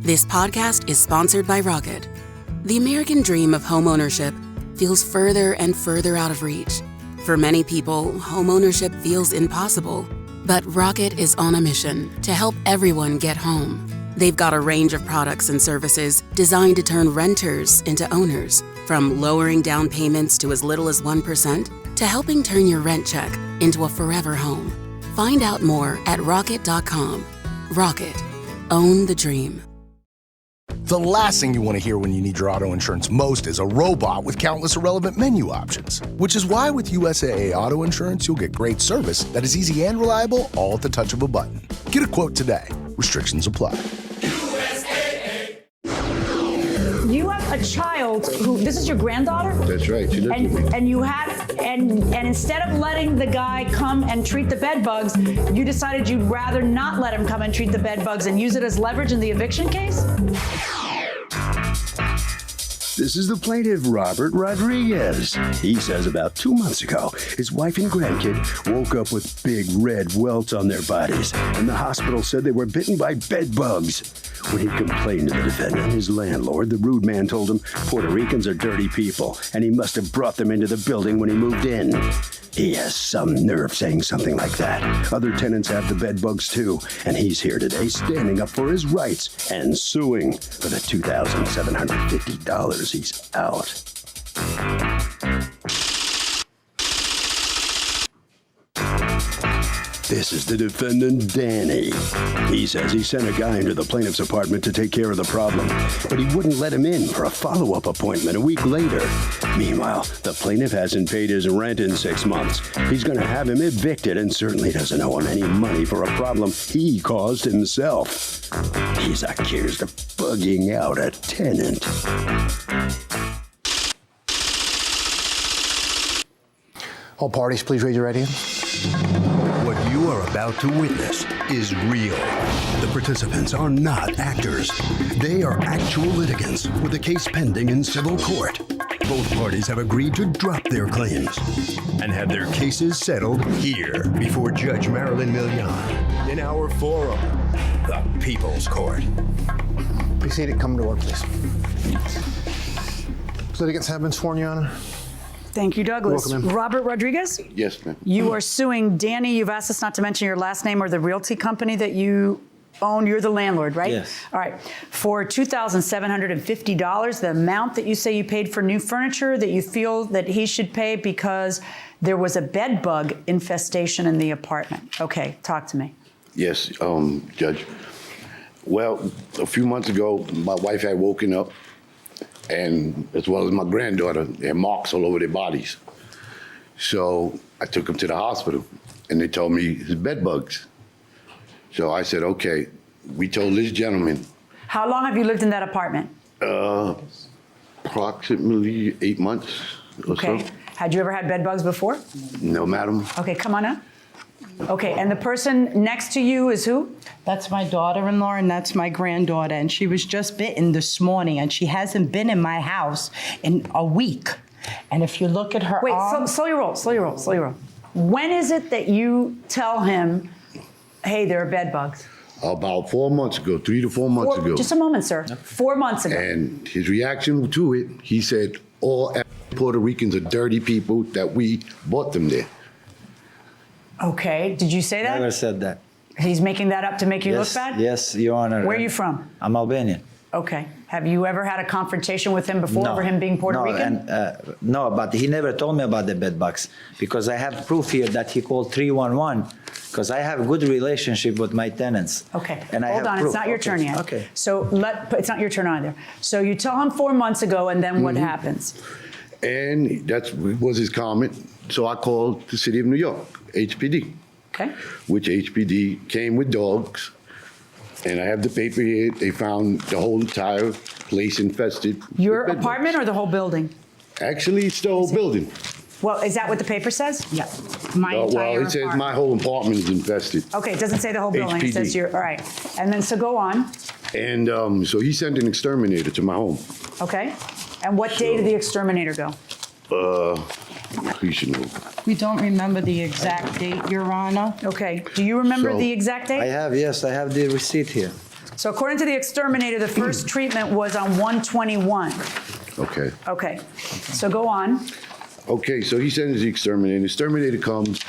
This podcast is sponsored by Rocket. The American dream of homeownership feels further and further out of reach. For many people, homeownership feels impossible. But Rocket is on a mission to help everyone get home. They've got a range of products and services designed to turn renters into owners, from lowering down payments to as little as 1% to helping turn your rent check into a forever home. Find out more at rocket.com. Rocket. Own the dream. The last thing you want to hear when you need your auto insurance most is a robot with countless irrelevant menu options. Which is why with USAA Auto Insurance, you'll get great service that is easy and reliable, all at the touch of a button. Get a quote today. Restrictions apply. USAA. You have a child who, this is your granddaughter? That's right. She lives with me. And you had, and instead of letting the guy come and treat the bed bugs, you decided you'd rather not let him come and treat the bed bugs and use it as leverage in the eviction case? This is the plaintiff, Robert Rodriguez. He says about 2 months ago, his wife and grandkid woke up with big red welts on their bodies, and the hospital said they were bitten by bed bugs. When he complained to the defendant, his landlord, the rude man told him Puerto Ricans are dirty people, and he must have brought them into the building when he moved in. He has some nerve saying something like that. Other tenants have the bed bugs too, and he's here today standing up for his rights and suing for the $2,750 he's out. This is the defendant, Danny. He says he sent a guy into the plaintiff's apartment to take care of the problem, but he wouldn't let him in for a follow-up appointment a week later. Meanwhile, the plaintiff hasn't paid his rent in 6 months. He's going to have him evicted and certainly doesn't owe him any money for a problem he caused himself. He's accused of bugging out a tenant. All parties, please raise your right hand. What you are about to witness is real. The participants are not actors. They are actual litigants with a case pending in civil court. Both parties have agreed to drop their claims and have their cases settled here before Judge Marilyn Milian in our forum, the People's Court. Be seated. Come to order, please. Litigants have been sworn, Your Honor. Thank you, Douglas. Welcome in. Robert Rodriguez? Yes, ma'am. You are suing Danny. You've asked us not to mention your last name or the realty company that you own. You're the landlord, right? Yes. All right. For $2,750, the amount that you say you paid for new furniture that you feel that he should pay because there was a bed bug infestation in the apartment. Okay, talk to me. Yes, Judge. Well, a few months ago, my wife had woken up, and as well as my granddaughter, they had marks all over their bodies. So I took them to the hospital, and they told me it's bed bugs. So I said, okay. We told this gentleman. How long have you lived in that apartment? Approximately 8 months or so. Okay. Had you ever had bed bugs before? No, madam. Okay, come on up. Okay, and the person next to you is who? That's my daughter-in-law, and that's my granddaughter, and she was just bitten this morning, and she hasn't been in my house in a week. And if you look at her arm... Wait, slow your roll. When is it that you tell him, hey, there are bed bugs? About 4 months ago, 3 to 4 months ago. Just a moment, sir. 4 months ago. And his reaction to it, he said, all Puerto Ricans are dirty people, that we bought them there. Okay, did you say that? Never said that. He's making that up to make you Yes, look bad? yes, Your Honor. Where are you from? I'm Albanian. Okay. Have you ever had a confrontation with him before over him being Puerto Rican? No, but he never told me about the bed bugs because I have proof here that he called 311 because I have a good relationship with my tenants. Okay, and I hold have on, proof. it's not your turn yet. Okay. So it's not your turn either. So you tell him 4 months ago, and then what happens? And that was his comment. So I called the city of New York, HPD. Okay. Which HPD came with dogs. And I have the paper here. They found the whole entire place infested. Your with bed apartment bugs. or the whole building? Actually, it's the whole building. Well, is that what the paper says? Yeah, my entire Well, it says apartment. my whole apartment is infested. Okay, it doesn't say the whole building. It says HPD. your, all right. And then, so go on. And so he sent an exterminator to my home. Okay. And what day did the exterminator go? You should know. We don't remember the exact date, Your Honor. Okay. Do you remember So, the exact I date? have, yes, I have the receipt here. So according to the exterminator, the first treatment was on 121. Okay. Okay, so go on. Okay, so he sends the exterminator. The exterminator comes,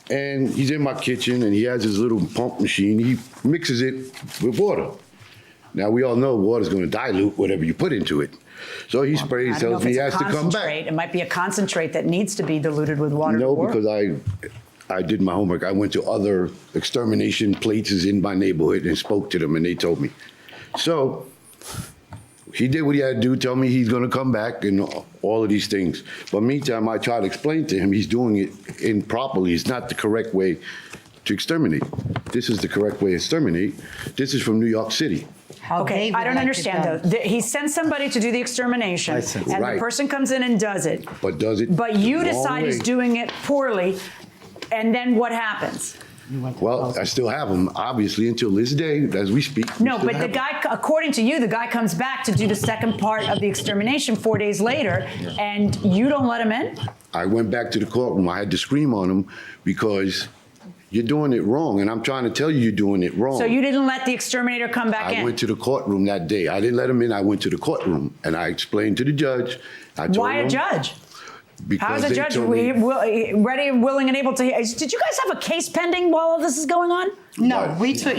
and he's in my kitchen, and he has his little pump machine. He mixes it with water. Now, we all know water's going to dilute whatever you put into it. So he sprays, I don't know tells if me he it's has a to come concentrate. back. It might be a concentrate that needs to be diluted with water. No, or- because I did my homework. I went to other extermination places in my neighborhood and spoke to them, and they told me. So he did what he had to do, tell me he's going to come back and all of these things. But meantime, I try to explain to him he's doing it improperly. It's not the correct way to exterminate. This is the correct way to exterminate. This is from New York City. How Okay, they I would don't like it understand done. though. He sends somebody to do the extermination, License. and Right. the person comes in and does it. But does it But you the wrong decide he's way. doing it poorly, and then what happens? Well, I still have him, obviously, until this day, as we speak. we No, still but the have him. guy, according to you, the guy comes back to do the second part of the extermination 4 days later, and you don't let him in? I went back to the courtroom. I had to scream on him because you're doing it wrong, and I'm trying to tell you you're doing it wrong. So you didn't let the exterminator come back I in? went to the courtroom that day. I didn't let him in. I went to the courtroom, and I explained to the judge. I told Why a him, judge? Because How is a they judge told me- ready and willing and able to hear? Did you guys have a case pending while all this is going on? No, we took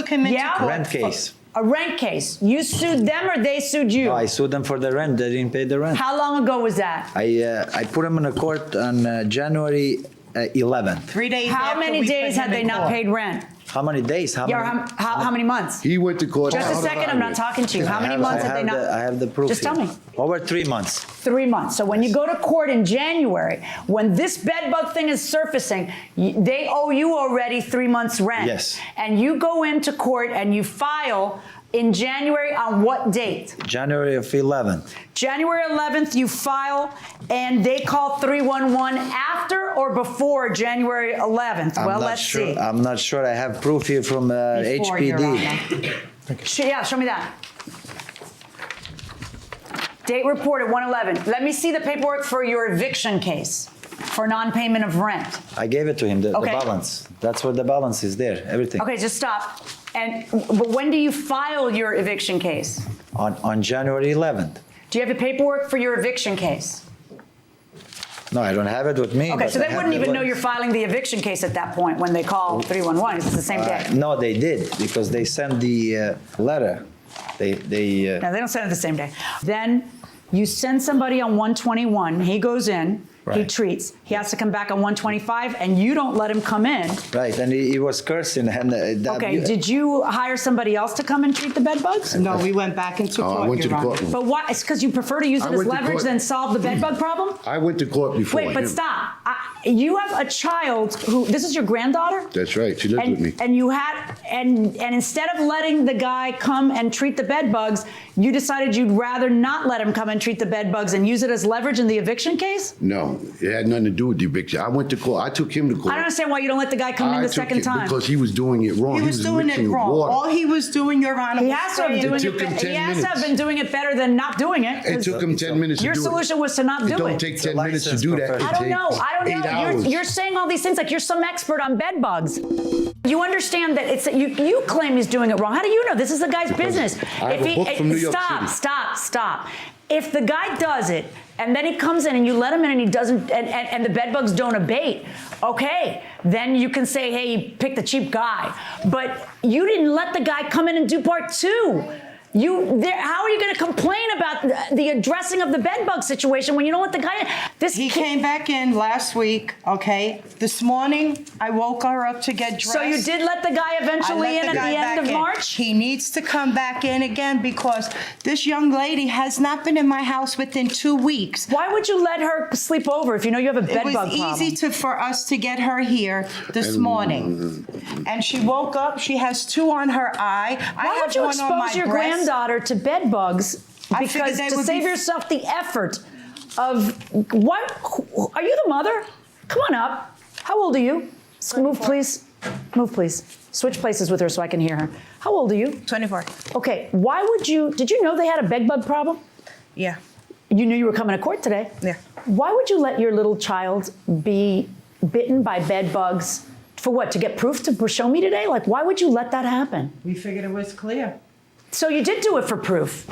him into Yeah? court. Rent case. A rent case. You sued them or they sued you? No, I sued them for the rent. They didn't pay the rent. How long ago was that? I put them in the court on January 11th. 3 days How after many we put days him had they in not court. paid rent? How many days? Yeah, or how many months? He went to court. Just a second, I'm not talking to you. How many months had they not? I have the proof. Just tell here. me. Over 3 months. 3 months. So when you go to court in January, when this bed bug thing is surfacing, they owe you already 3 months rent. Yes. And you go into court and you file in January on what date? January of 11th. January 11th, you file, and they call 311 after or before January 11th? I'm Well, not let's sure. see. I'm not sure. I have proof here from Before, Your HPD. Honor. Yeah, show me that. Date report at 111. Let me see the paperwork for your eviction case for non-payment of rent. I gave it to him, the Okay. balance. That's where the balance is there, everything. Okay, just stop. But when do you file your eviction case? On January 11th. Do you have the paperwork for your eviction case? No, I don't have it with me. Okay, but so I they have wouldn't the even know letter. you're filing the eviction case at that point when they call 311. It's the same day. No, they did, because they sent the letter. They No, they don't send it the same day. Then you send somebody on 121. He goes in. He Right. treats. He has to come back on 125, and you don't let him come in. right, and he was cursing. And Okay, did you hire somebody else to come and treat the bed bugs? No, we went back into I court, went to Your the Honor. courtroom. But why? It's because you prefer to use it I as went to leverage court. than solve the bed bug problem? I went to court before Wait, but him. stop. You have a child who, this is your granddaughter? That's right. She lives with me. And you had, and instead of letting the guy come and treat the bed bugs, you decided you'd rather not let him come and treat the bed bugs and use it as leverage in the eviction case? No, it had nothing to do with the eviction. I went to court. I took him to court. I don't understand why you don't let the guy come in the took second it time. Because he was doing it wrong. He was doing it mixing wrong. water. All he was doing, Your Honor, He was has to have spraying- doing took him 10 He has to have minutes. been doing it better than not doing it. It took him 10 minutes to Your do it. solution was to not It do don't it. take It's a 10 minutes to licensed do that. It professional. I don't know. takes I don't 8 know. hours. You're saying all these things like you're some expert on bed bugs. You understand that it's you claim he's doing it wrong. How do you know? This is the guy's business. I have a book from New York City. Stop. If the guy does it and then he comes in and you let him in and he doesn't and the bed bugs don't abate, okay, then you can say, hey, he picked the cheap guy. But you didn't let the guy come in and do part two. How are you going to complain about the addressing of the bed bug situation when you don't let the guy in? He came back in last week, okay? This morning, I woke her up to get dressed. So you did let the guy I eventually let in at the guy end back of in. March? He needs to come back in again because this young lady has not been in my house within 2 weeks. Why would you let her sleep over if you know you have a bed It was bug problem? easy for us to get her here this morning. And she woke up, she has 2 on her eye. Why would you one on my expose your breast. granddaughter to bed bugs? I figured Because they to would save be- yourself the effort of what? Are you the mother? Come on up. How old are you? Move, please. Move, please. Switch places with her so I can hear her. How old are you? 24. Okay. Why would you? Did you know they had a bed bug problem? Yeah. You knew you were coming to court today. Yeah. Why would you let your little child be bitten by bed bugs For what? To get proof to show me today? Like, why would you let that happen? We figured it was clear. So you did do it for proof.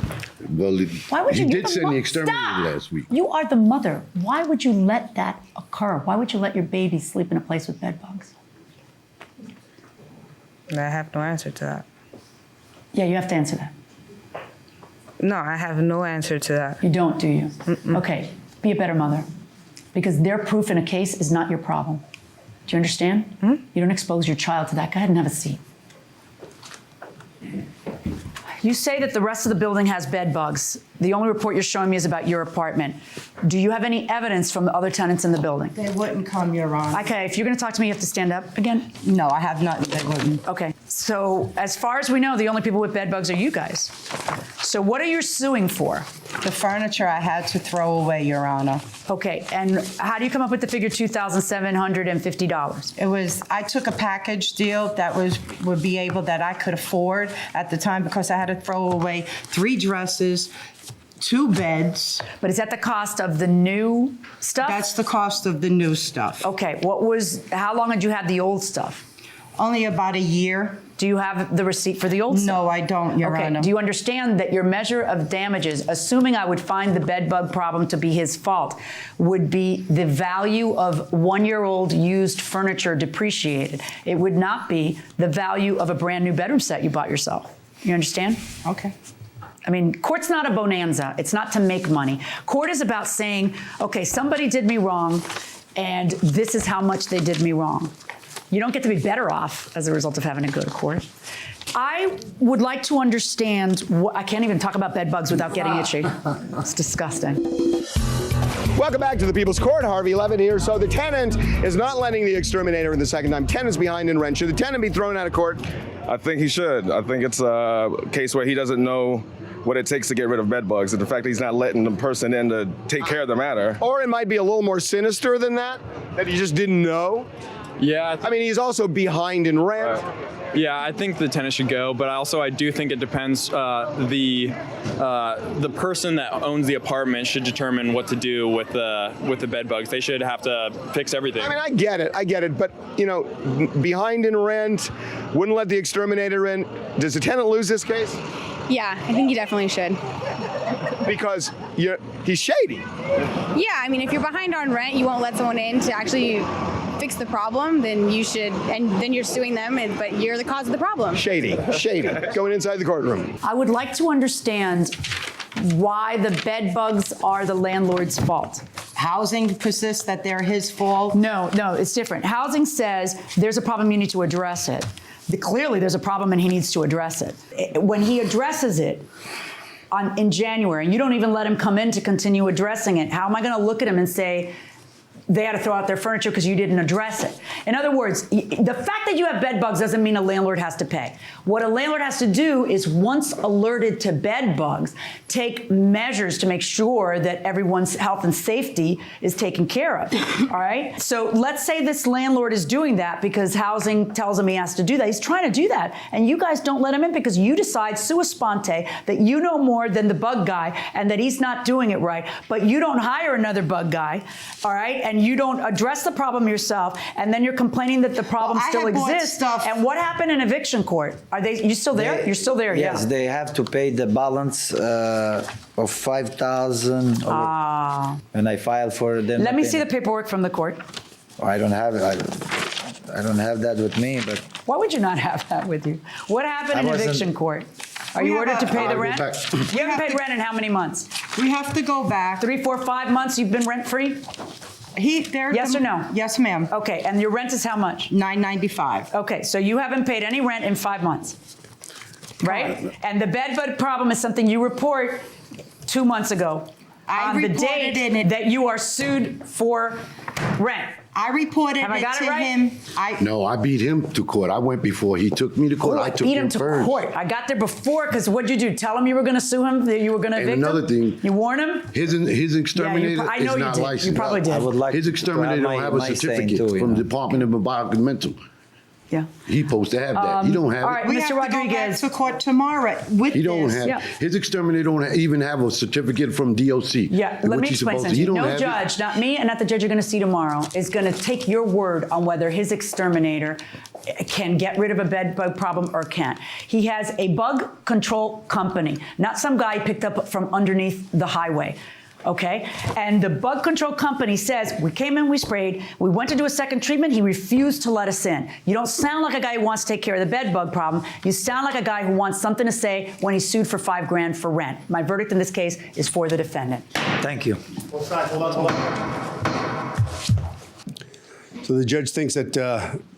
Well, Why would you? he You're did send the mo- exterminator Stop! last week. You are the mother. Why would you let that occur? Why would you let your baby sleep in a place with bed bugs? I have no answer to that. Yeah, you have to answer that. No, I have no answer to that. You don't, do you? Okay, be a better mother. Because their proof in a case is not your problem. Do you understand? You don't expose your child to that. Go ahead and have a seat. You say that the rest of the building has bed bugs. The only report you're showing me is about your apartment. Do you have any evidence from the other tenants in the building? They wouldn't come, Your Honor. Okay, if you're going to talk to me, you have to stand up again. No, I have nothing. They wouldn't. Okay, so as far as we know, the only people with bed bugs are you guys. So what are you suing for? The furniture I had to throw away, Your Honor. Okay, and how do you come up with the figure $2,750? It was, I took a package deal that would be able, that I could afford at the time, because I had to throw away 3 dresses, 2 beds. But is that the cost of the new stuff? That's the cost of the new stuff. Okay, how long had you had the old stuff? Only about a year. Do you have the receipt for the old stuff? No, I don't, Your Okay, Honor. do you understand that your measure of damages, assuming I would find the bed bug problem to be his fault, would be the value of 1-year-old used furniture depreciated? It would not be the value of a brand new bedroom set you bought yourself. You understand? Okay. I mean, court's not a bonanza. It's not to make money. Court is about saying, okay, somebody did me wrong, and this is how much they did me wrong. You don't get to be better off as a result of having to go to court. I would like to understand, I can't even talk about bed bugs without getting itchy. It's disgusting. Welcome back to the People's Court. Harvey Levin here. So the tenant is not letting the exterminator in the second time. Tenant's behind in rent. Should the tenant be thrown out of court? I think he should. I think it's a case where he doesn't know what it takes to get rid of bed bugs, and the fact that he's not letting the person in to take care of the matter. Or it might be a little more sinister than that he just didn't know. Yeah. I mean, he's also behind in rent. Yeah, I think the tenant should go, but I do think it depends. The person that owns the apartment should determine what to do with the bed bugs. They should have to fix everything. I mean, I get it, but behind in rent, wouldn't let the exterminator in. Does the tenant lose this case? Yeah, I think you definitely should. Because he's shady. Yeah, I mean, if you're behind on rent, you won't let someone in to actually fix the problem, then you should, and then you're suing them, but you're the cause of the problem. Shady, going inside the courtroom. I would like to understand why the bed bugs are the landlord's fault. Housing persists that they're his fault? No, it's different. Housing says there's a problem, you need to address it. Clearly there's a problem and he needs to address it. When he addresses it in January, and you don't even let him come in to continue addressing it, how am I going to look at him and say, they had to throw out their furniture because you didn't address it? In other words, the fact that you have bed bugs doesn't mean a landlord has to pay. What a landlord has to do is, once alerted to bed bugs, take measures to make sure that everyone's health and safety is taken care of, all right? So let's say this landlord is doing that because housing tells him he has to do that. He's trying to do that, and you guys don't let him in because you decide sua sponte that you know more than the bug guy and that he's not doing it right, but you don't hire another bug guy, all right? And you don't address the problem yourself, and then you're complaining that the problem still exists. And what happened in eviction court? You still there? You're still there, yes, yeah. they have to pay the balance of $5,000. And I filed for them. Let me see the paperwork from the court. I don't have it. I don't have that with me, but. Why would you not have that with you? What happened in eviction court? Are you ordered to pay the rent? You haven't paid rent in how many months? We have to go back. 3, 4, 5 months you've been rent-free? Yes or no? Yes, ma'am. Okay, and your rent is how much? $9.95. Okay, so you haven't paid any rent in 5 months, right? And the bed bug problem is something you report 2 months ago on the date that you are sued for rent. I reported it to him. No, I beat him to court. I went before he took me to court. I took beat him him to first. court. I got there before because what'd you do? Tell him you were going to sue him? That you were going to evict him? And another thing. You warn him? His exterminator I know is you not did. licensed. You probably did. I would like his exterminator to don't have a certificate from the Department of Environmental. Yeah. He's supposed to have that. He don't have all it. right, We Mr. have to go back Rodriguez. to court tomorrow with He don't this. have his exterminator. Don't even have a certificate from DOC. Yeah, let me explain something. He don't No have judge, not me and not the judge you're going to see tomorrow, is going to take your word on whether his exterminator can get rid of a bed bug problem or can't. He has a bug control company, not some guy picked up from underneath the highway. Okay? And the bug control company says, we came in, we sprayed, we went to do a second treatment, he refused to let us in. You don't sound like a guy who wants to take care of the bed bug problem. You sound like a guy who wants something to say when he's sued for $5 grand for rent. My verdict in this case is for the defendant. Thank you. Hold on. So the judge thinks that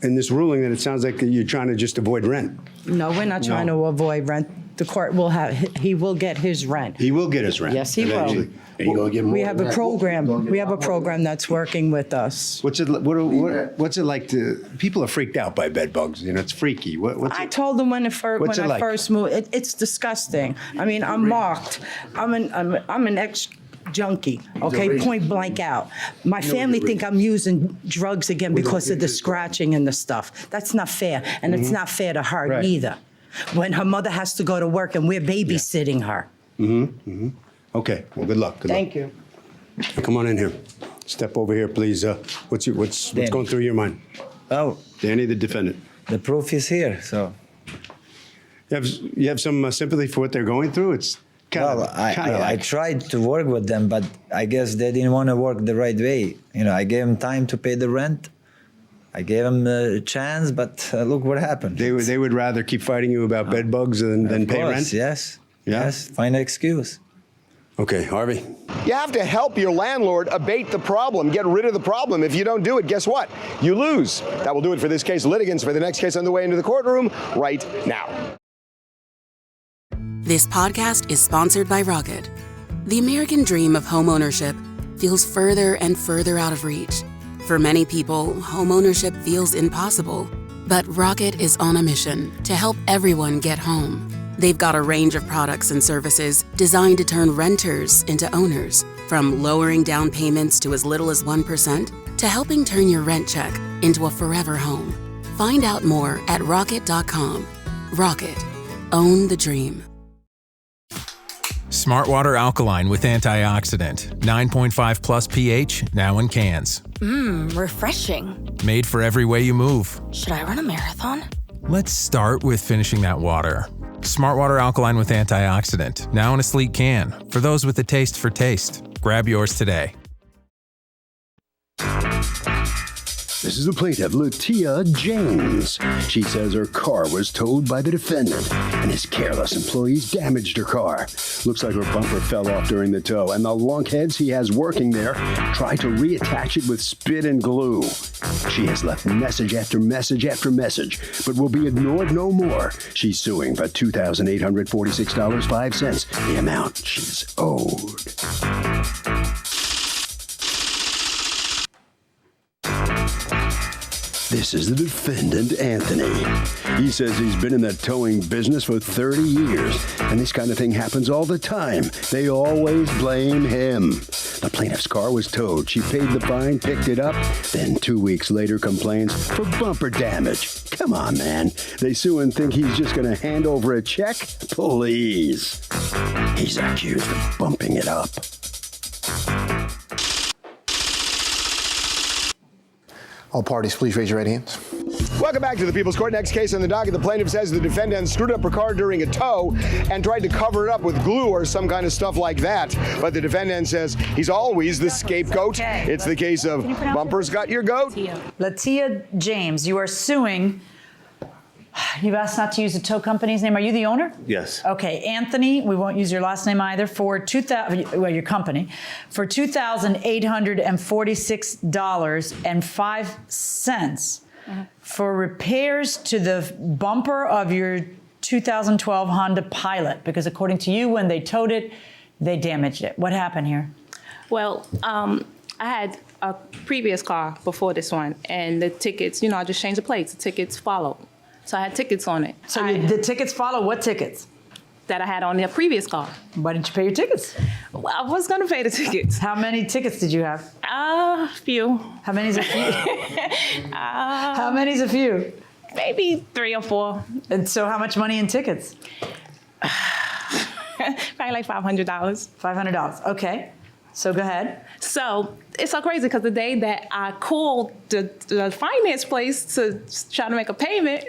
in this ruling that it sounds like you're trying to just avoid rent. No, we're not trying to avoid rent. The court will he will get his rent. He will get his rent. Yes, he eventually. will. And you're gonna get more We have than a that. program. We have a program that's working with us. What's it like to? People are freaked out by bed bugs. You know, it's freaky. What's I it? told them when I What's it like? first moved, it's disgusting. I mean, I'm marked. I'm an ex-junkie, okay, point blank out. My family think I'm using drugs again because of the scratching and the stuff. That's not fair, and it's not fair to her Right. either. When her mother has to go to work and we're babysitting her. Okay. Well, good luck. Good Thank you. luck. Come on in here. Step over here, please. What's Danny. going through your mind? Oh, Danny, the defendant. the proof is here, so. You have some sympathy for what they're going through. It's kind Well, of I tried to work with them, but I guess they didn't want to work the right way. You know, I gave them time to pay the rent. I gave them a chance, but look what happened. They would rather keep fighting you about bed bugs than pay rent. Yes. Yeah? Yes. Find an excuse. Okay, Harvey. You have to help your landlord abate the problem, get rid of the problem. If you don't do it, guess what? You lose. That will do it for this case. Litigants for the next case on the way into the courtroom right now. This podcast is sponsored by Rocket. The American dream of homeownership feels further and further out of reach. For many people, homeownership feels impossible. But Rocket is on a mission to help everyone get home. They've got a range of products and services designed to turn renters into owners, from lowering down payments to as little as 1% to helping turn your rent check into a forever home. Find out more at rocket.com. Rocket. Own the dream. Smart Water Alkaline with antioxidant. 9.5 plus pH, now in cans. Refreshing. Made for every way you move. Should I run a marathon? Let's start with finishing that water. Smart Water Alkaline with antioxidant, now in a sleek can. For those with a taste for taste. Grab yours today. This is the plaintiff, Latia James. She says her car was towed by the defendant, and his careless employees damaged her car. Looks like her bumper fell off during the tow, and the lunkheads he has working there tried to reattach it with spit and glue. She has left message after message after message, but will be ignored no more. She's suing for $2,846.05, the amount she's owed. This is the defendant, Anthony. He says he's been in the towing business for 30 years, and this kind of thing happens all the time. They always blame him. The plaintiff's car was towed. She paid the fine, picked it up, then 2 weeks later complains for bumper damage. Come on, man. They sue and think he's just going to hand over a check? Please. He's accused of bumping it up. All parties, please raise your right hands. Welcome back to the People's Court. Next case on the docket. The plaintiff says the defendant screwed up her car during a tow and tried to cover it up with glue or some kind of stuff like that. But the defendant says he's always the scapegoat. It's the case of bumpers got your goat. Latia James, you are suing. You've asked not to use the tow company's name. Are you the owner? Yes. Okay, Anthony, we won't use your last name either, for your company, for $2,846.05 for repairs to the bumper of your 2012 Honda Pilot, because according to you, when they towed it, they damaged it. What happened here? Well, I had a previous car before this one, and the tickets, I just changed the plates. The tickets followed. So I had tickets on it. So the tickets follow what tickets? That I had on the previous car. Why didn't you pay your tickets? Well, I was going to pay the tickets. How many tickets did you have? A few. How many's a few? How many's a few? Maybe 3 or 4. And so how much money in tickets? Probably like $500. $500. Okay. So go ahead. So it's so crazy because the day that I called the finance place to try to make a payment,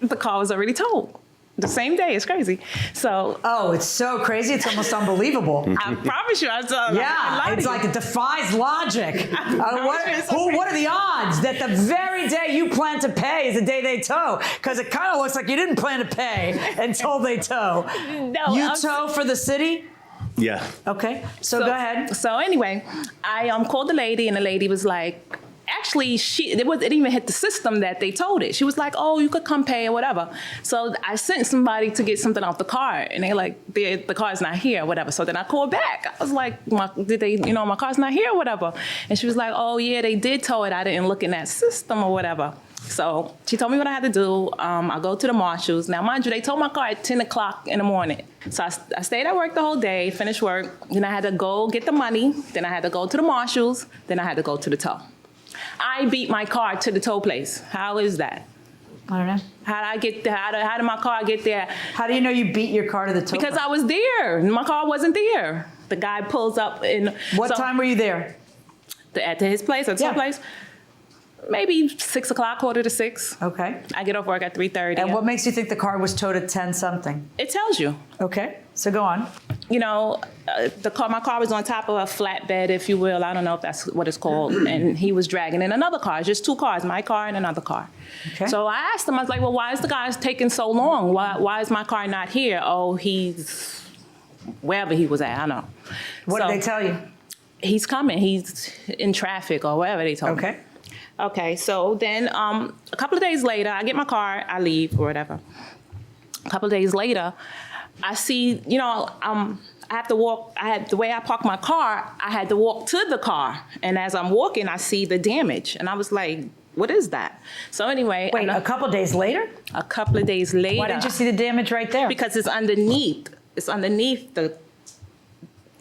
the car was already towed. The same day. It's crazy. So. Oh, it's so crazy. It's almost unbelievable. I promise you. It's like it defies logic. What are the odds that the very day you plan to pay is the day they tow? Because it kind of looks like you didn't plan to pay until they tow. No, you tow for the city? Yeah. Okay. So go ahead. So anyway, I called the lady, and the lady was like, actually, it didn't even hit the system that they told it. She was like, "Oh, you could come pay or whatever." So I sent somebody to get something off the car, and they like, the car's not here or whatever. So then I called back. I was like, my car's not here or whatever. And she was like, "Oh yeah, they did tow it. I didn't look in that system or whatever." So she told me what I had to do. I go to the marshals. Now, mind you, they towed my car at 10 o'clock in the morning. So I stayed at work the whole day, finished work. Then I had to go get the money. Then I had to go to the marshals. Then I had to go to the tow. I beat my car to the tow place. How is that? I don't know. How did I get there? How did my car get there? How do you know you beat your car to the tow Because place? I was there. My car wasn't there. The guy pulls up and... What time were you there? At his place, at the tow place? Maybe 6 o'clock, 5:45. Okay. I get off work at 3:30. And what makes you think the car was towed at 10 something? It tells you. Okay. So go on. You know, my car was on top of a flatbed, if you will. I don't know if that's what it's called. And he was dragging in another car, just 2 cars, my car and another car. Okay. So I asked him, I was like, well, why is the guy taking so long? Why is my car not here? Oh, he's wherever he was at, I don't know. What did they tell you? He's coming. He's in traffic or wherever they told me. Okay. Okay, so then a couple of days later, I get my car, I leave or whatever. A couple of days later, I see, I have to walk, the way I park my car, I had to walk to the car. And as I'm walking, I see the damage. And I was like, what is that? So anyway. Wait, a couple of days later? A couple of days later. Why didn't you see the damage right there? Because it's underneath. It's underneath the,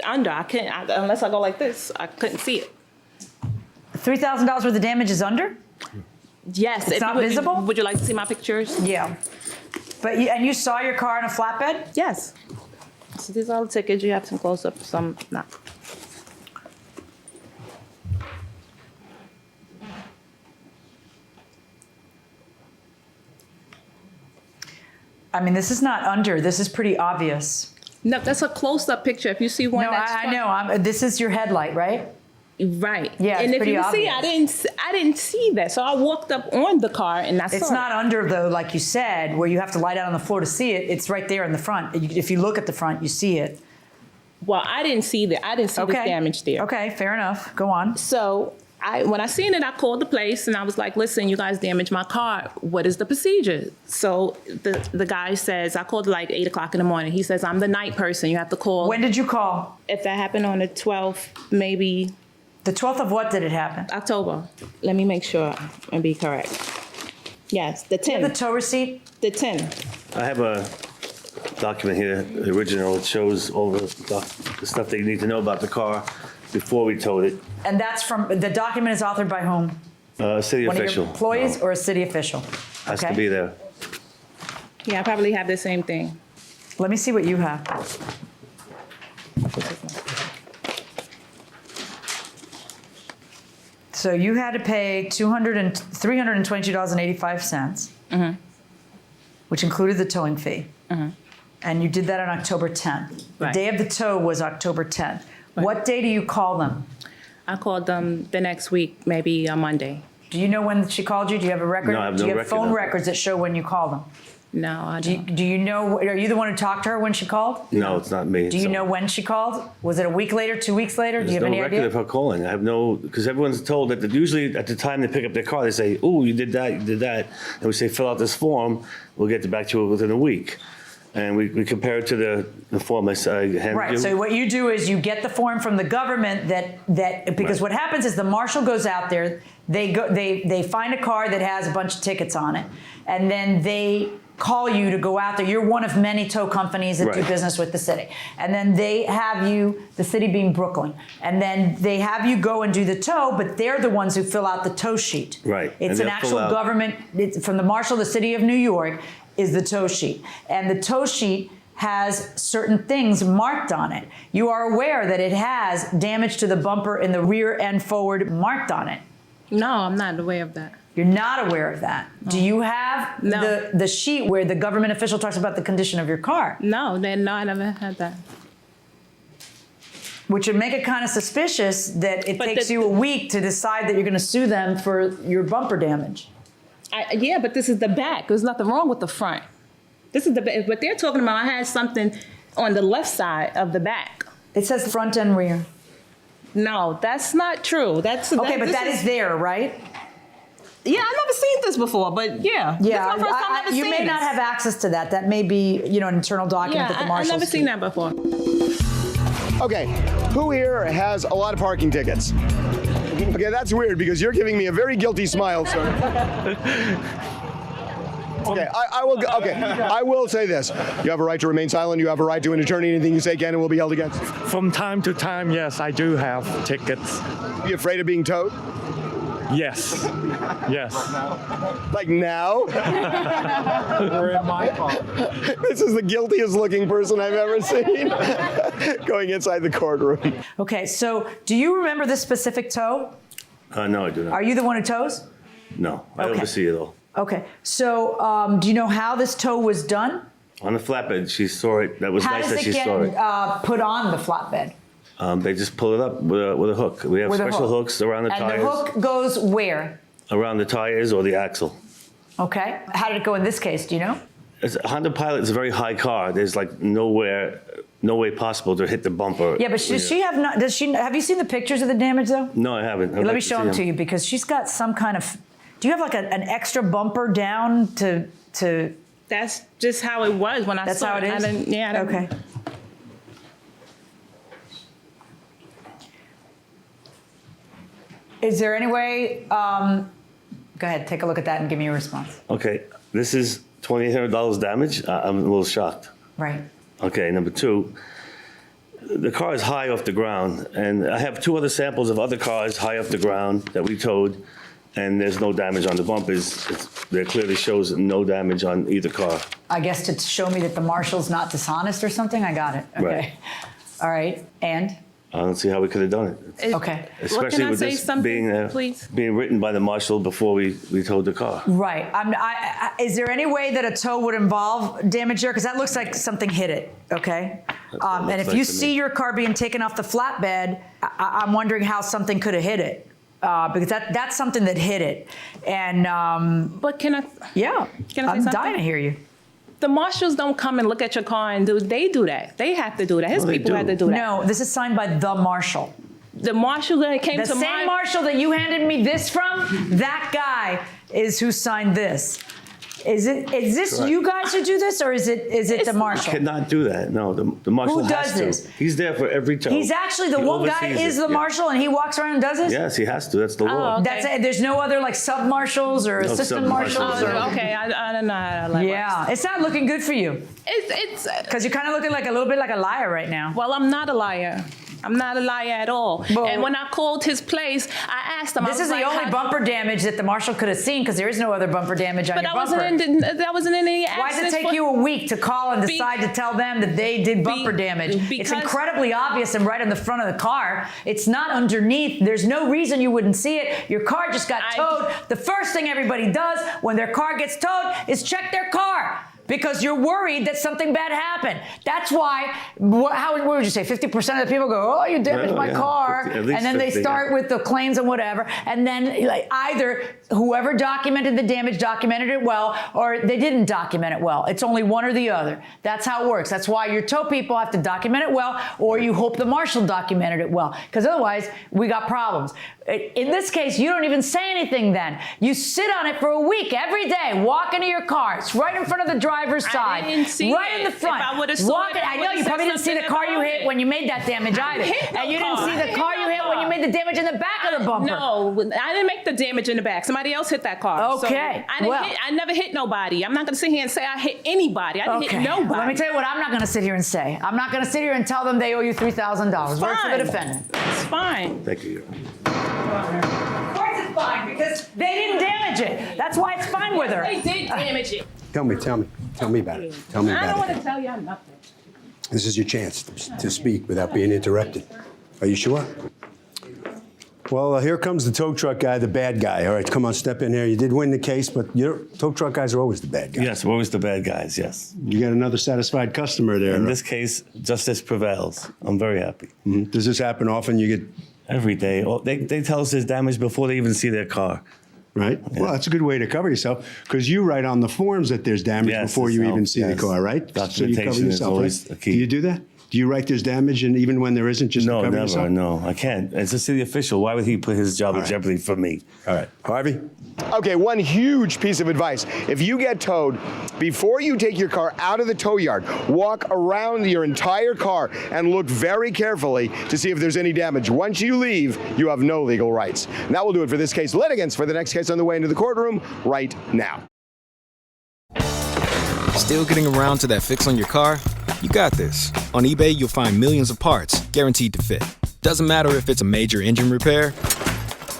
I couldn't, unless I go like this, I couldn't see it. $3,000 worth of damage is under? Yes. It's not visible? Would you like to see my pictures? Yeah. But you saw your car in a flatbed? Yes. So these are all the tickets. You have some close up, some not. I mean, this is not under. This is pretty obvious. No, that's a close up picture. If you see one, no, I know. This is your headlight, right? Right. Yeah, and it's if pretty you obvious. see, I didn't see that. So I walked up on the car and I saw it. It's not under though, like you said, where you have to lie down on the floor to see it. It's right there in the front. If you look at the front, you see it. Well, I didn't see that. I didn't see the damage there. Okay, fair enough. Go on. So when I seen it, I called the place and I was like, listen, you guys damaged my car. What is the procedure? So the guy says, I called like 8 o'clock in the morning. He says, I'm the night person. You have to call. When did you call? If that happened on the 12th, maybe. The 12th of what did it happen? October. Let me make sure and be correct. Yes, the 10th. You have the tow receipt? The 10th. I have a document here, the original. It shows all the stuff that you need to know about the car before we towed it. And that's from, the document is authored by whom? A city One official. of your employees or a city official? Has to be there. Yeah, I probably have the same thing. Let me see what you have. So you had to pay $322.85, which included the towing fee. And you did that on October 10th. The day of the tow was October 10th. What day do you call them? I called them the next week, maybe on Monday. Do you know when she called you? Do you have a record? No, I have do no you have record phone of it. records that show when you called them? No, I don't. Do you know, are you the one who talked to her when she called? No, it's not me. Do you know when she called? Was it a week later, 2 weeks later? Do you have There's any no record idea? of her calling. I have no, because everyone's told that usually at the time they pick up their car, they say, "Oh, you did that, you did that," and we say, "Fill out this form. We'll get back to you within a week." And we compare it to the form I handed you. Right. So what you do is you get the form from the government that because what happens is the marshal goes out there, they find a car that has a bunch of tickets on it, and then they call you to go out there. You're one of many tow companies that do business with the city. And then they have you, the city being Brooklyn, and then they have you go and do the tow, but they're the ones who fill out the tow sheet. Right. It's an actual government, it's from the Marshal of the City of New York is the tow sheet. And the tow sheet has certain things marked on it. You are aware that it has damage to the bumper in the rear and forward marked on it. No, I'm not aware of that. You're not aware of that. Do you have the sheet where the government official talks about the condition of your car? No, I never had that. Which would make it kind of suspicious that it takes you a week to decide that you're going to sue them for your bumper damage. Yeah, but this is the back. There's nothing wrong with the front. This is the back. What they're talking about, I had something on the left side of the back. It says front and rear. No, that's not true. That's okay, but that is there, right? Yeah, I've never seen this before, but yeah. Yeah, this is my first time ever you seeing may not this. have access to that. That may be, an internal document that the marshals I've never seen that before. Okay, who here has a lot of parking tickets? Okay, that's weird because you're giving me a very guilty smile, sir. Okay, I will say this. You have a right to remain silent. You have a right to an attorney. Anything you say can and will be held against you. From time to time, yes, I do have tickets. Are you afraid of being towed? Yes. Yes. Like now? We're in my car. This is the guiltiest looking person I've ever seen going inside the courtroom. Okay, so do you remember this specific tow? No, I do not. Are you the one who tows? No, I oversee it all. Okay, so do you know how this tow was done? On the flatbed, she saw it. That was nice that she saw it. How does it get put on the flatbed? They just pull it up with a hook. We have special hooks around the tires. And the hook goes where? Around the tires or the axle. Okay. How did it go in this case? Do you know? A Honda Pilot is a very high car. There's like no way possible to hit the bumper. Yeah, but does she have not? Does she? Have you seen the pictures of the damage though? No, I haven't. Let me show them to you because she's got some kind of. Do you have like an extra bumper down to? That's just how it was when I saw it. That's how it is. Okay. Is there any way? Go ahead, take a look at that and give me a response. Okay, this is $2,800 damage. I'm a little shocked. Right. Okay, number two, the car is high off the ground, and I have two other samples of other cars high off the ground that we towed, and there's no damage on the bumpers. There clearly shows no damage on either car. I guess to show me that the marshal's not dishonest or something. I got it. Okay. Right. All right. And? I don't see how we could have done it. Okay. Especially with this being written by the marshal before we towed the car. Right. Is there any way that a tow would involve damage there? Because that looks like something hit it. Okay. And if you see your car being taken off the flatbed, I'm wondering how something could have hit it. Because that's something that hit it. And but can I? Yeah. Can I say I'm something? dying to hear you. The marshals don't come and look at your car and they do that. They have to do that. His people had to do that. No, this is signed by the marshal. The marshal that came the to same marshal that you handed me this from, that guy is who signed this. Is this Correct. you guys who do this, or is it the marshal? You cannot do that. No, the marshal Who has does to. this? He's there for every tow. He's actually the He one guy oversees is it. the marshal, and he walks around and does this. Yes, he has to. That's the law. okay. That's it. There's no other like sub marshals or assistant marshals. Okay, I don't know how that works. It's not looking good for you. It's because you're kind of looking like a little bit like a liar right now. Well, I'm not a liar. I'm not a liar at all. And when I called his place, I asked him. This is the only bumper damage that the marshal could have seen because there is no other bumper damage on your bumper. That wasn't in any accidents. Why does it take you a week to call and decide to tell them that they did bumper damage? It's incredibly obvious and right on the front of the car. It's not underneath. There's no reason you wouldn't see it. Your car just got towed. The first thing everybody does when their car gets towed is check their car. Because you're worried that something bad happened. That's why, what would you say, 50% of the people go, oh, you damaged my car. 50, and then they start with the claims and whatever. And then either whoever documented the damage documented it well, or they didn't document it well. It's only one or the other. That's how it works. That's why your tow people have to document it well, or you hope the marshal documented it well. Because otherwise, we got problems. In this case, you don't even say anything then. You sit on it for a week every day, walk into your car. It's right in front of the driveway. driver's side. I didn't see right in the front. If I would have saw it, I know you probably didn't see the car you hit when you made that damage either. And you didn't see the car you hit when you made the damage in the back of the bumper. No, I didn't make the damage in the back. Somebody else hit that car. Okay. So I never hit nobody. I'm not going to sit here and say I hit anybody. I didn't hit nobody. Let me tell you what I'm not going to sit here and say. I'm not going to sit here and tell them they owe you $3,000. Word for the defendant. It's fine. Thank you. Of course it's fine, because they didn't damage it. That's why it's fine with her. They did damage it. Tell me about it. Tell me about it. I don't want to tell you nothing. This is your chance to speak without being interrupted. Are you sure? Well, here comes the tow truck guy, the bad guy. All right, come on, step in here. You did win the case, but tow truck guys are always the bad guys. Yes, we're always the bad guys, yes. You got another satisfied customer there. In this case, justice prevails. I'm very happy. Mm-hmm. Does this happen often? You get... Every day. Oh, they tell us there's damage before they even see their car. Right? Yeah. Well, that's a good way to cover yourself, because you write on the forms that there's damage before you even see the car, right? Documentation so you cover yourself, is always a key. Do you do that? Do you write there's damage, and even when there isn't, just to cover yourself? No, I can't. It's a city official. Why would he put his job in jeopardy for me? All right. Harvey? Okay, one huge piece of advice. If you get towed, before you take your car out of the tow yard, walk around your entire car and look very carefully to see if there's any damage. Once you leave, you have no legal rights. And that will do it for this case. Litigants for the next case on the way into the courtroom right now. Still getting around to that fix on your car? You got this. On eBay, you'll find millions of parts guaranteed to fit. Doesn't matter if it's a major engine repair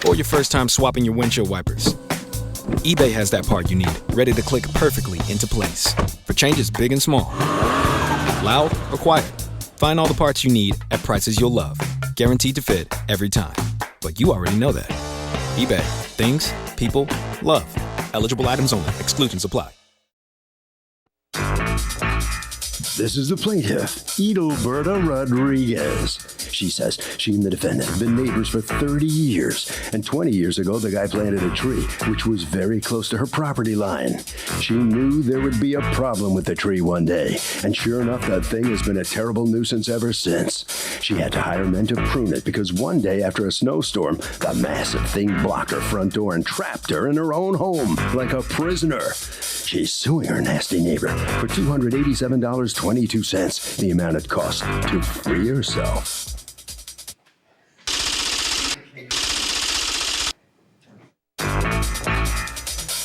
or your first time swapping your windshield wipers. eBay has that part you need, ready to click perfectly into place. For changes big and small. Loud or quiet. Find all the parts you need at prices you'll love. Guaranteed to fit every time. But you already know that. eBay. Things, people, love. Eligible items only. Exclusions apply. This is the plaintiff, Edelberta Rodriguez. She says she and the defendant have been neighbors for 30 years, and 20 years ago, the guy planted a tree, which was very close to her property line. She knew there would be a problem with the tree one day, and sure enough, that thing has been a terrible nuisance ever since. She had to hire men to prune it because one day after a snowstorm, the massive thing blocked her front door and trapped her in her own home like a prisoner. She's suing her nasty neighbor for $287.22, the amount it costs to free herself.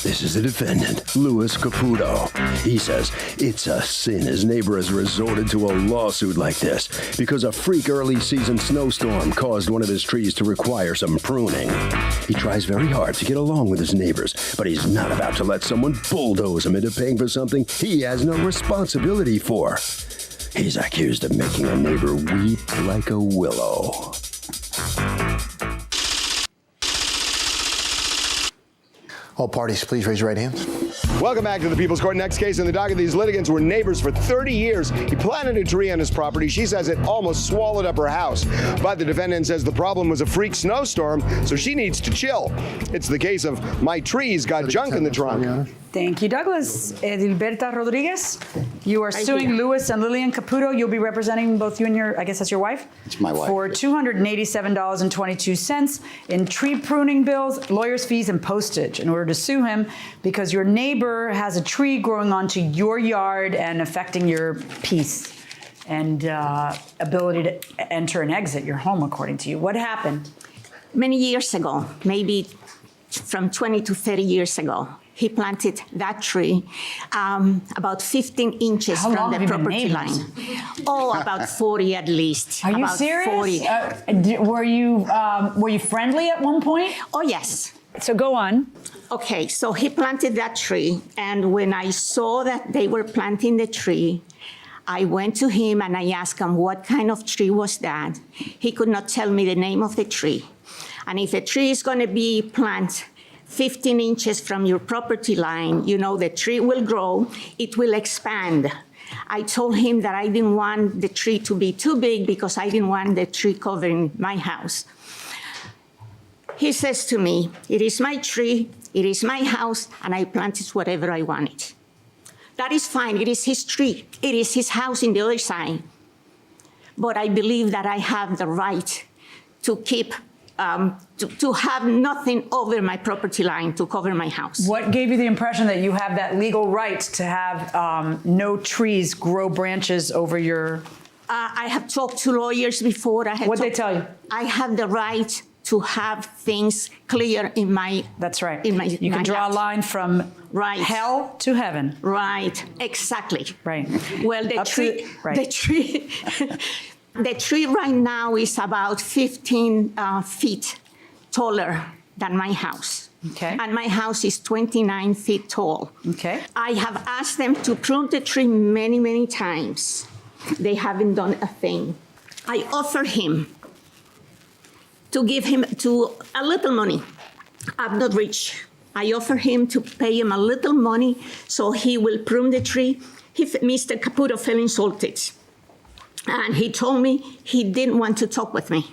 This is the defendant, Louis Caputo. He says it's a sin his neighbor has resorted to a lawsuit like this because a freak early season snowstorm caused one of his trees to require some pruning. He tries very hard to get along with his neighbors, but he's not about to let someone bulldoze him into paying for something he has no responsibility for. He's accused of making a neighbor weep like a willow. All parties, please raise your right hands. Welcome back to the People's Court. Next case in the docket. These litigants were neighbors for 30 years. He planted a tree on his property. She says it almost swallowed up her house. But the defendant says the problem was a freak snowstorm, so she needs to chill. It's the case of my tree's got junk in the trunk. Thank you, Douglas. Edelberta Rodriguez, you are suing Louis and Lillian Caputo. You'll be representing both you and I guess that's your wife? It's my wife. For $287.22 in tree pruning bills, lawyer's fees, and postage in order to sue him because your neighbor has a tree growing onto your yard and affecting your peace and ability to enter and exit your home, according to you. What happened? Many years ago, maybe from 20 to 30 years ago, he planted that tree about 15 inches from the property line. Oh, about 40 at least. Are you about serious? 40. Were you friendly at one point? Oh, yes. So go on. Okay, so he planted that tree, and when I saw that they were planting the tree, I went to him and I asked him what kind of tree was that. He could not tell me the name of the tree. And if a tree is going to be planted 15 inches from your property line, you know, the tree will grow, it will expand. I told him that I didn't want the tree to be too big because I didn't want the tree covering my house. He says to me, it is my tree, it is my house, and I planted whatever I wanted. That is fine, it is his tree, it is his house in the other side. But I believe that I have the right to keep to have nothing over my property line to cover my house. What gave you the impression that you have that legal right to have no trees grow branches over your? I have talked to lawyers before. What'd they tell you? I have the right to have things clear in my. That's right. In my. You can draw a line from hell to heaven. Right. Exactly. Right. Well, the tree. The tree right now is about 15 feet taller than my house. Okay. And my house is 29 feet tall. Okay. I have asked them to prune the tree many, many times. They haven't done a thing. I offer him to give him a little money. I'm not rich. I offer him to pay him a little money so he will prune the tree. Mr. Caputo felt insulted. And he told me he didn't want to talk with me.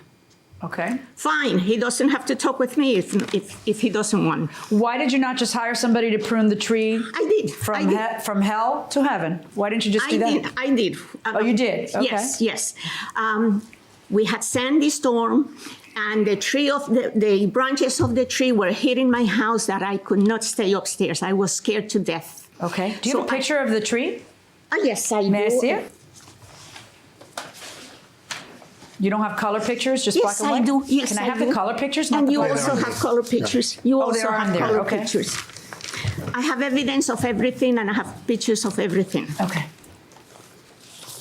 Okay. Fine, he doesn't have to talk with me if he doesn't want. Why did you not just hire somebody to prune the tree? I did. From hell to heaven. Why didn't you just do that? I did. Oh, you did? Okay. Yes. We had sandy storm, and the branches of the tree were hitting my house that I could not stay upstairs. I was scared to death. Okay. Do you have a picture of the tree? Yes, I do. May I see it? You don't have color pictures, just black and white? Yes, I do. Yes, Can I have the color pictures? And you also have color pictures. You also have color Okay. pictures. I have evidence of everything, and I have pictures of everything. Okay.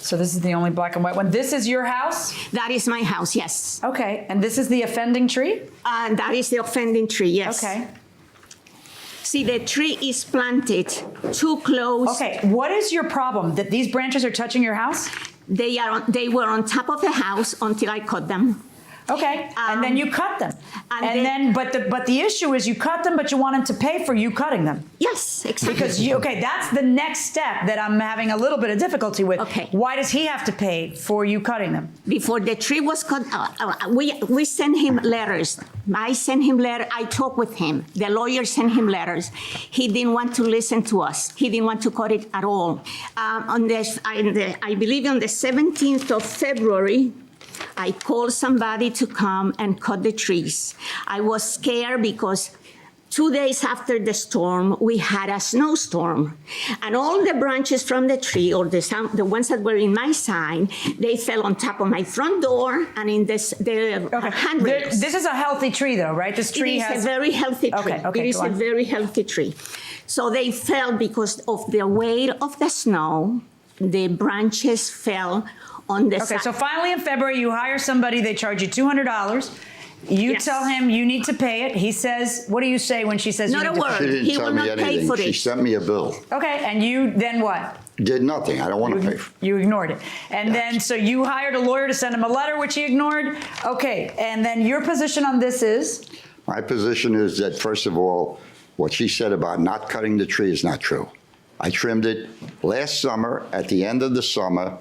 So this is the only black and white one. This is your house? That is my house, yes. Okay. And this is the offending tree? That is the offending tree, yes. Okay. See, the tree is planted too close. Okay. What is your problem? That these branches are touching your house? They were on top of the house until I cut them. Okay, and then you cut them. But the issue is you cut them, but you want him to pay for you cutting them. Yes, exactly. Because that's the next step that I'm having a little bit of difficulty with. Okay. Why does he have to pay for you cutting them? Before the tree was cut, we sent him letters. I sent him letters. I talked with him. The lawyer sent him letters. He didn't want to listen to us. He didn't want to cut it at all. I believe on the 17th of February, I called somebody to come and cut the trees. I was scared because 2 days after the storm, we had a snowstorm. And all the branches from the tree, or the ones that were in my side, they fell on top of my front door and in the handrails. This is a healthy tree, though, right? This tree has... It is a very healthy tree. Okay, it is a very healthy tree. So they fell because of the weight of the snow. The branches fell on the side. Okay, so finally in February, you hire somebody, they charge you $200. You tell him you need to pay it. He says, what do you say when she says Not you a need word. to pay it? She didn't tell me anything. She sent me a bill. Okay, and you then what? Did nothing. I don't want to pay for it. You ignored it. And then, so you hired a lawyer to send him a letter, which he ignored. Okay, and then your position on this is? My position is that, first of all, what she said about not cutting the tree is not true. I trimmed it last summer. At the end of the summer,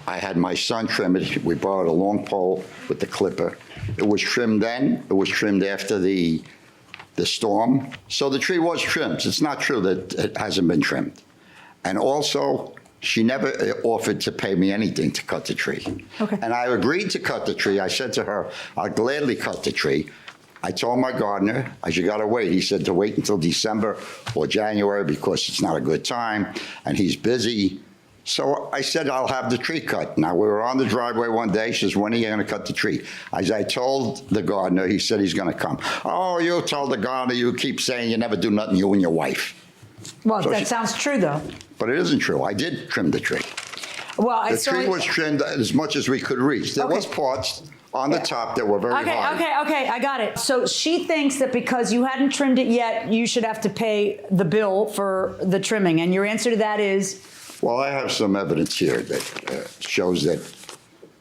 I had my son trim it. We borrowed a long pole with the clipper. It was trimmed then. It was trimmed after the storm. So the tree was trimmed. It's not true that it hasn't been trimmed. And also, she never offered to pay me anything to cut the tree. Okay. And I agreed to cut the tree. I said to her, I'll gladly cut the tree. I told my gardener, you got to wait. He said to wait until December or January because it's not a good time and he's busy. So I said, I'll have the tree cut. Now, we were on the driveway one day. She says, when are you going to cut the tree? As I told the gardener, he said he's going to come. Oh, you told the gardener, you keep saying you never do nothing, you and your wife. Well, so that sounds true, though. But it isn't true. I did trim the tree. Well, the tree was trimmed as much as we could reach. There was parts on the top that were very high. Okay, I got it. So she thinks that because you hadn't trimmed it yet, you should have to pay the bill for the trimming. And your answer to that is? Well, I have some evidence here that shows that,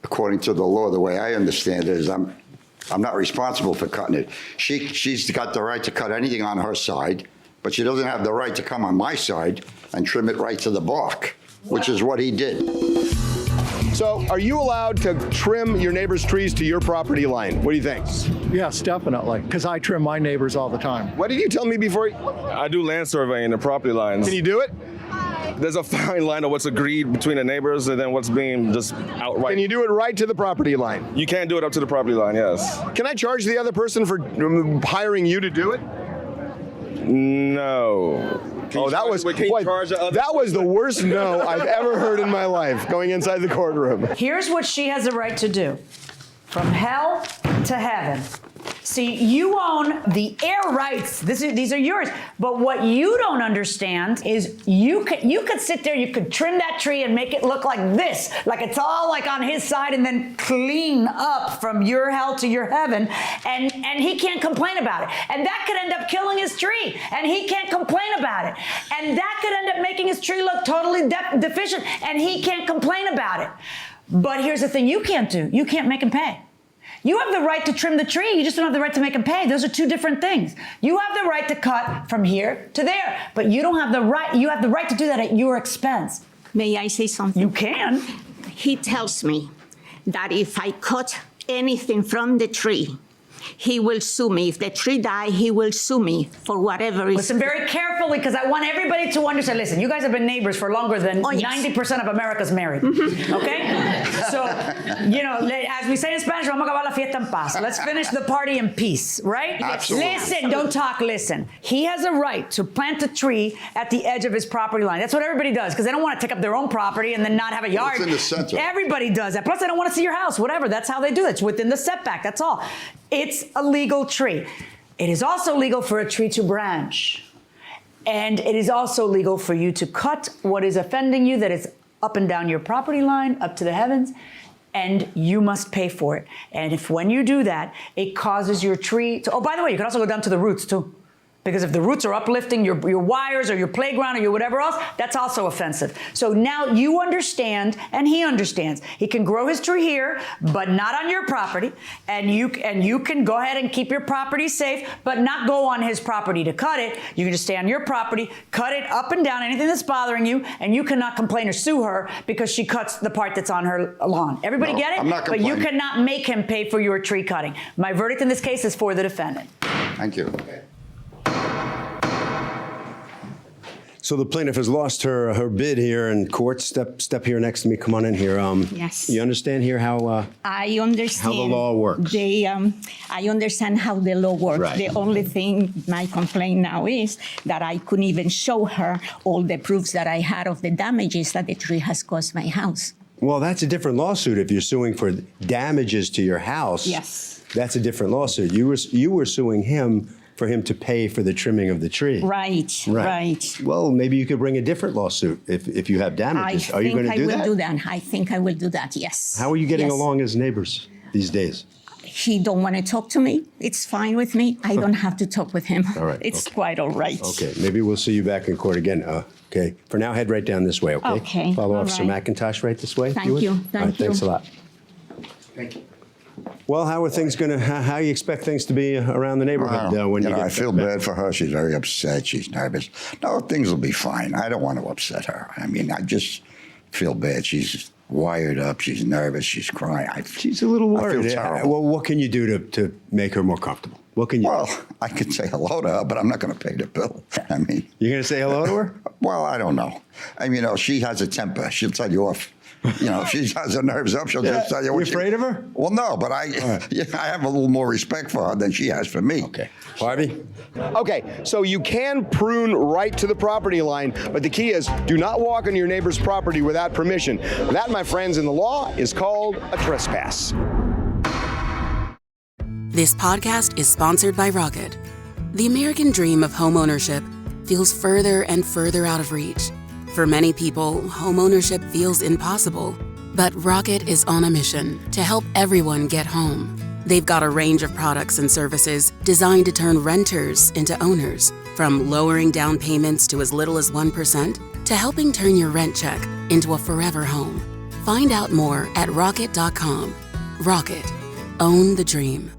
according to the law, the way I understand it is I'm not responsible for cutting it. She's got the right to cut anything on her side, but she doesn't have the right to come on my side and trim it right to the bark, which is what he did. So, are you allowed to trim your neighbor's trees to your property line? What do you think? Yes, definitely, because I trim my neighbors all the time. What did you tell me before? I do land surveying the property lines. Can you do it? there's a fine line of what's agreed between the neighbors and then what's being just outright. Can you do it right to the property line? You can do it up to the property line, yes. Can I charge the other person for hiring you to do it? No. That was the worst no I've ever heard in my life going inside the courtroom. Here's what she has the right to do. From hell to heaven. See, you own the air rights. These are yours. But what you don't understand is you could sit there, you could trim that tree and make it look like this, like it's all like on his side, and then clean up from your hell to your heaven, and he can't complain about it. And that could end up killing his tree, and he can't complain about it. And that could end up making his tree look totally deficient, and he can't complain about it. But here's the thing you can't do. You can't make him pay. You have the right to trim the tree. You just don't have the right to make him pay. Those are two different things. You have the right to cut from here to there, but you don't have the right. You have the right to do that at your expense. May I say something? You can. He tells me that if I cut anything from the tree, he will sue me. If the tree dies, he will sue me for whatever is. Listen very carefully, because I want everybody to understand. Listen, you guys have been neighbors for longer than 90% of America's married. Okay? So, as we say in Spanish, vamos a acabar la fiesta en paz. Let's finish the party in peace, right? Absolutely. Listen, don't talk, listen. He has a right to plant a tree at the edge of his property line. That's what everybody does, because they don't want to take up their own property and then not have a yard. It's in the center. Everybody does that. Plus, they don't want to see your house, whatever. That's how they do it. It's within the setback. That's all. It's a legal tree. It is also legal for a tree to branch. And it is also legal for you to cut what is offending you, that is up and down your property line, up to the heavens, and you must pay for it. And if when you do that, it causes your tree to, oh, by the way, you can also go down to the roots too. Because if the roots are uplifting your wires or your playground or your whatever else, that's also offensive. So now you understand, and he understands. He can grow his tree here, but not on your property. And you can go ahead and keep your property safe, but not go on his property to cut it. You can just stay on your property, cut it up and down, anything that's bothering you, and you cannot complain or sue her because she cuts the part that's on her lawn. Everybody get it? I'm not but you complaining. cannot make him pay for your tree cutting. My verdict in this case is for the defendant. Thank you. So the plaintiff has lost her bid here in court. Step here next to me. Come on in here. Yes. You understand here how I understand how the law works? I understand how the law works. Right. The only thing, my complaint now is that I couldn't even show her all the proofs that I had of the damages that the tree has caused my house. Well, that's a different lawsuit. If you're suing for damages to your house, Yes. that's a different lawsuit. You were suing him for him to pay for the trimming of the tree. Right. Well, maybe you could bring a different lawsuit if you have damages. Are you going to do that? I will do that. I think I will do that, yes. How are you getting Yes. along as neighbors these days? He don't want to talk to me. It's fine with me. I don't have to talk with him. All right, It's okay. quite all right. Okay, maybe we'll see you back in court again. Okay, for now, head right down this way, okay? Okay, Follow all Officer right. McIntosh right this way. Thank would? you, All thank right, Thanks a you. lot. Thank you. Well, how are things how you expect things to be around the neighborhood when you get I feel bad for her. She's very upset. She's nervous. No, things will be fine. I don't want to upset her. I mean, I just feel bad. She's wired up. She's nervous. She's crying. She's a little worried. I feel terrible. Well, what can you do to make her more comfortable? What can you Well, I could say hello to her, but I'm not going to pay the bill. I mean, you're going to say hello to her? Well, I don't know. I mean, she has a temper. She'll tell you off. If she has her nerves up, she'll just tell you. You afraid of her? Well, no, but I have a little more respect for her than she has for me. Okay. Harvey? Okay, so you can prune right to the property line, but the key is do not walk on your neighbor's property without permission. That, my friends, in the law is called a trespass. This podcast is sponsored by Rocket. The American dream of homeownership feels further and further out of reach. For many people, homeownership feels impossible. But Rocket is on a mission to help everyone get home. They've got a range of products and services designed to turn renters into owners, from lowering down payments to as little as 1% to helping turn your rent check into a forever home. Find out more at rocket.com. Rocket. Own the dream.